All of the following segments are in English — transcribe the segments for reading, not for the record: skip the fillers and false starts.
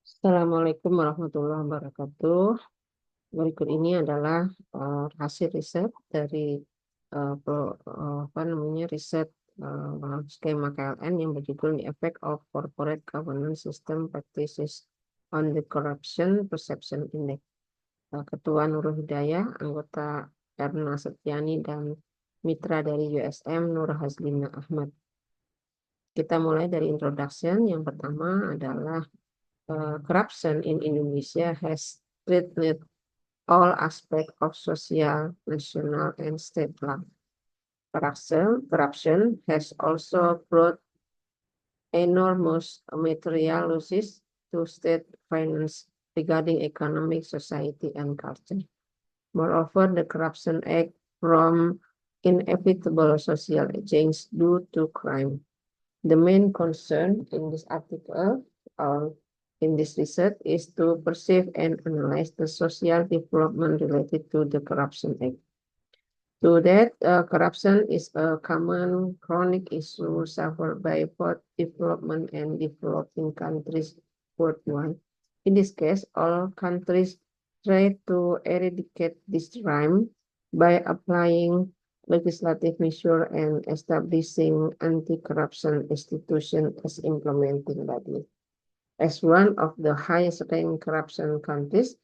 Assalamualaikum warahmatullahi wabarakatuh. Berikut ini adalah hasil riset dari riset skema KLN yang berjudul The Effect of Corporate Governance System Practices on the Corruption Perception Index. Ketua Nurul Hidayah, anggota Erna Setiani, dan mitra dari USM Nur Hazlina Ahmad. Kita mulai dari introduction. Yang pertama adalah corruption in Indonesia has threatened all aspects of social, national, and state life. Corruption has also brought enormous material losses to state finance regarding economic, society, and culture. Moreover, the Corruption Act from inevitable social change due to crime. The main concern in this article in this research is to perceive and analyze the social development related to the Corruption Act. To that, corruption is a common chronic issue suffered by both development and developing countries worldwide. In this case, all countries try to eradicate this crime by applying legislative measures and establishing anti-corruption institutions as implementing body. As one of the highest ranked corruption countries,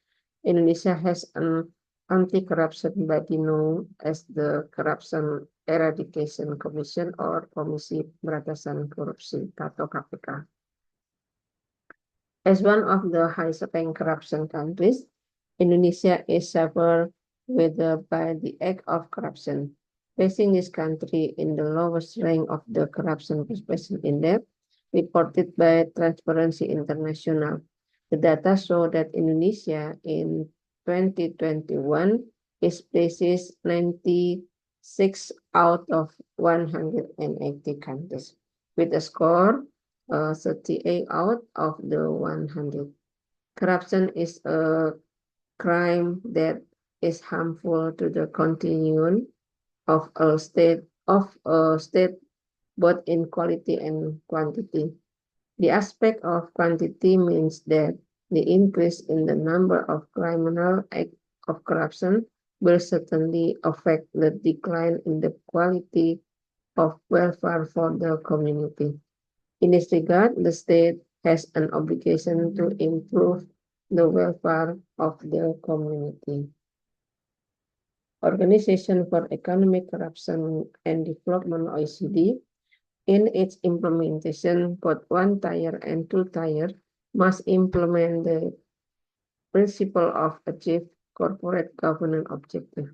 Indonesia has an anti-corruption body known as the Corruption Eradication Commission or Komisi Pemberantasan Korupsi atau KPK. As one of the highest ranked corruption countries, Indonesia is suffered by the act of corruption, placing this country in the lowest rank of the Corruption Perception Index reported by Transparency International. The data show that Indonesia in 2021 is places 96 out of 180 countries, with a score 38 out of the 100. Corruption is a crime that is harmful to the continuum of a state both in quality and quantity. The aspect of quantity means that the increase in the number of criminal acts of corruption will certainly affect the decline in the quality of welfare for the community. In this regard, the state has an obligation to improve the welfare of the community. Organization for Economic Corruption and Development OECD, in its implementation, both one-tier and two-tier must implement the principle of achieve corporate governance objective.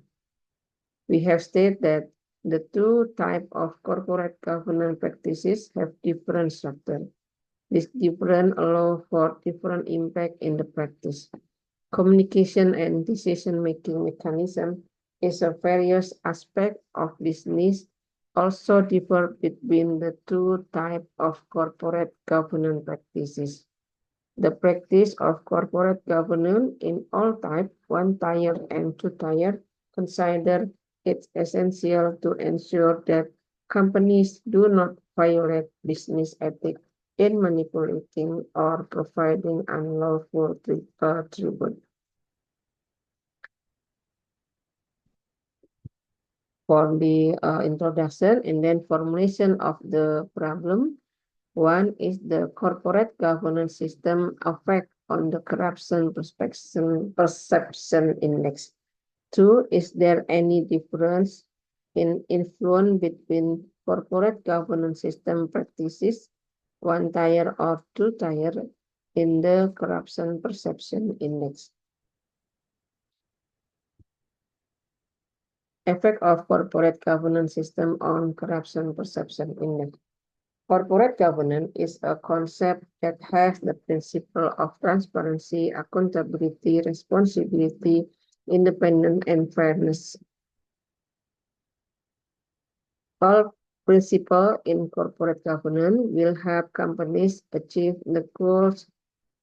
We have stated that the two types of corporate governance practices have different structure. This different allow for different impact in the practice. Communication and decision-making mechanism is a various aspect of business also differ between the two types of corporate governance practices. The practice of corporate governance in all types, one-tier and two-tier, consider it essential to ensure that companies do not violate business ethics in manipulating or providing unlawful tribute. For the introduction and then formulation of the problem, one is the corporate governance system effect on the corruption perception index. Two, is there any difference in influence between corporate governance system practices, one-tier or two-tier, in the corruption perception index? Effect of corporate governance system on corruption perception index. Corporate governance is a concept that has the principle of transparency, accountability, responsibility, independence, and fairness. All principles in corporate governance will help companies achieve the goals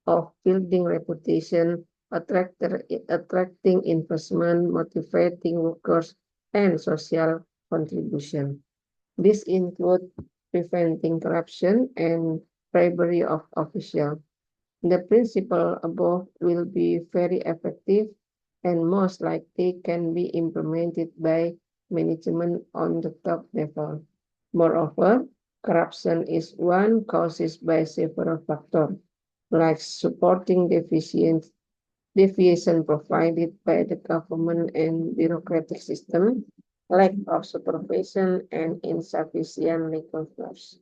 of building reputation, attracting investment, motivating workers, and social contribution. This includes preventing corruption and bribery of officials, The principle above will be very effective and most likely can be implemented by management on the top level. Moreover, corruption is one caused by several factors, like supporting deviation provided by the government and bureaucratic system, lack of supervision, and insufficient legal force.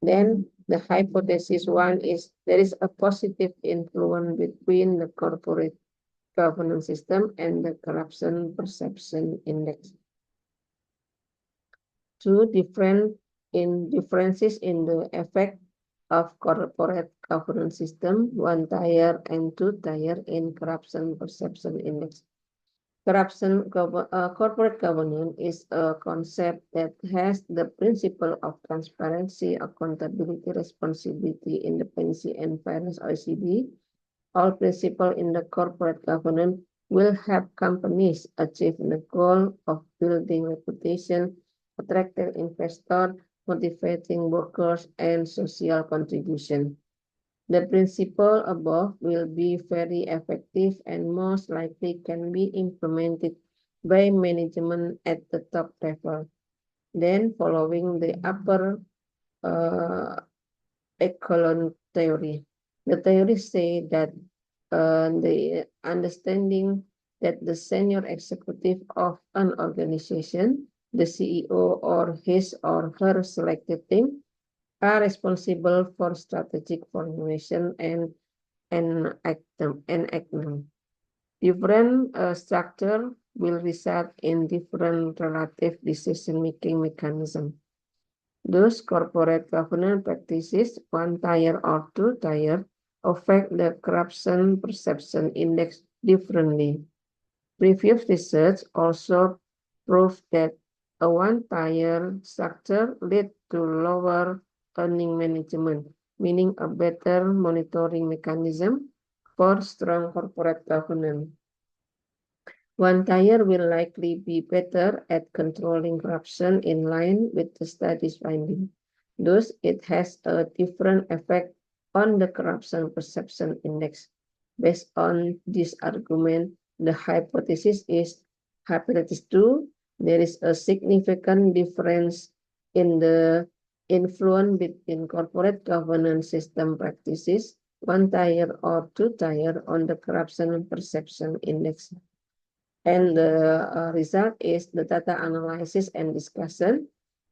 Then the hypothesis one is there is a positive influence between the corporate governance system and the corruption perception index. Two differences in the effect of corporate governance system, one tier and two tier in corruption perception index. Corporate governance is a concept that has the principle of transparency, accountability, responsibility, independence, and fairness, OECD. All principles in the corporate governance will help companies achieve the goal of building reputation, attracting investors, motivating workers, and social contribution. The principle above will be very effective and most likely can be implemented by management at the top level. Then following the upper echelon theory. The theory say that the understanding that the senior executive of an organization, the CEO or his or her selected team, are responsible for strategic formulation and enactment. Different structure will result in different relative decision-making mechanism. Those corporate governance practices, one tier or two tier, affect the corruption perception index differently. Previous research also proved that a one-tier structure leads to lower earning management, meaning a better monitoring mechanism for strong corporate governance. One tier will likely be better at controlling corruption in line with the study's finding. Thus, it has a different effect on the corruption perception index. Based on this argument, the hypothesis is hypothesis 2. There is a significant difference in the influence between corporate governance system practices, one tier or two tier, on the corruption perception index. And the result is the data analysis and discussion,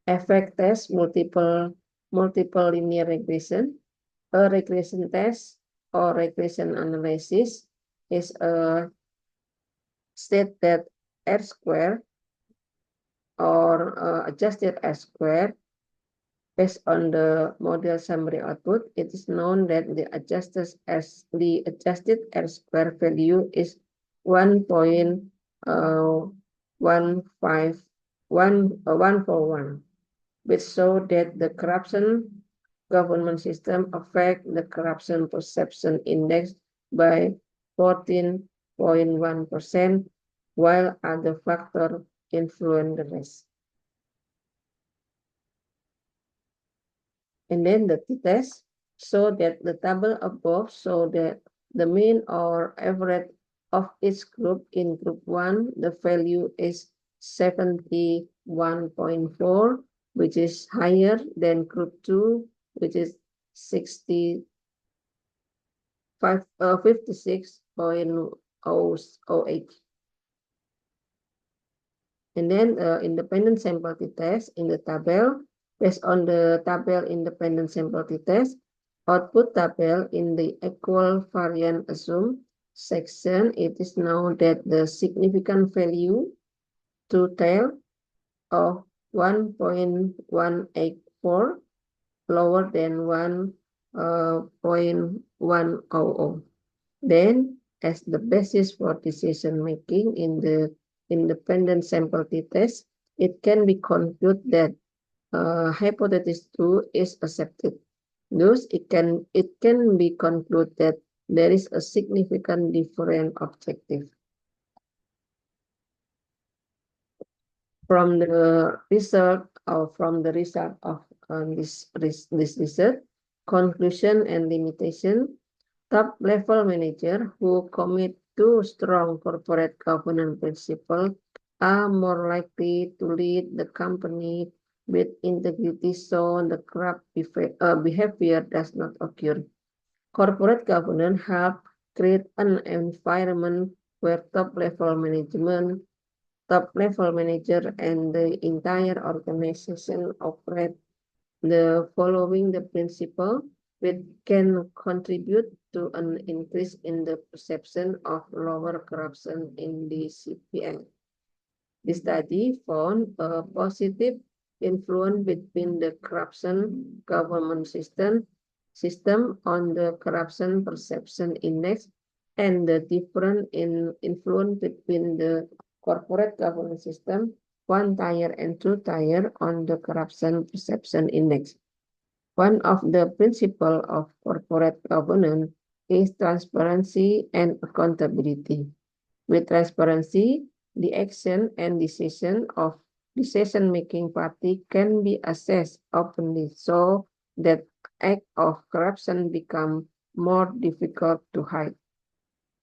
effect test, multiple linear regression. A regression test or regression analysis is a state that R square or adjusted R square based on the model summary output. It is known that the adjusted R square value is 1.141, which show that the corruption government system affect the corruption perception index by 14.1%, while other factors influence the rest. And then the t-test show that the table above show that the mean or average of each group in group 1, the value is 71.4, which is higher than group 2, which is 56.008. And then independent sample t-test in the table, based on the table independent sample t-test, output table in the equal variance assume section, it is known that the significant value to tail of 1.184 lower than 1.100. Then, as the basis for decision making in the independent sample t-test, it can be concluded that hypothesis 2 is accepted. Thus, it can be concluded that there is a significant different objective. From the result of this research, conclusion and limitation, Top level manager who commit to strong corporate governance principles are more likely to lead the company with integrity so the corrupt behavior does not occur. Corporate governance help create an environment where top level manager and the entire organization operate the following the principle which can contribute to an increase in the perception of lower corruption in the CPN. The study found a positive influence between the corruption government system on the corruption perception index and the difference in influence between the corporate governance system, one tier and two tier on the corruption perception index. One of the principles of corporate governance is transparency and accountability. With transparency, the action and decision-making party can be assessed openly so that act of corruption become more difficult to hide.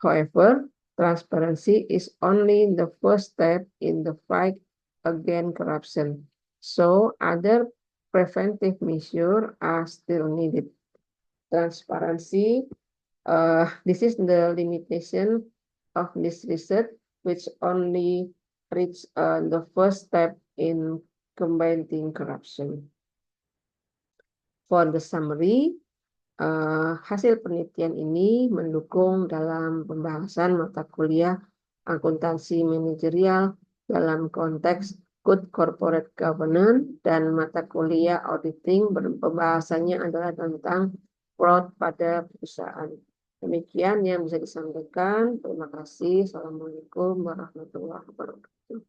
However, transparency is only the first step in the fight against corruption. So other preventive measures are still needed. Transparency, this is the limitation of this research, which only reach the first step in combating corruption. For the summary, hasil penelitian ini mendukung dalam pembahasan mata kuliah akuntansi manajerial dalam konteks good corporate governance dan mata kuliah auditing pembahasannya adalah tentang fraud pada perusahaan. Demikian yang bisa disampaikan. Terima kasih. Assalamualaikum warahmatullahi wabarakatuh.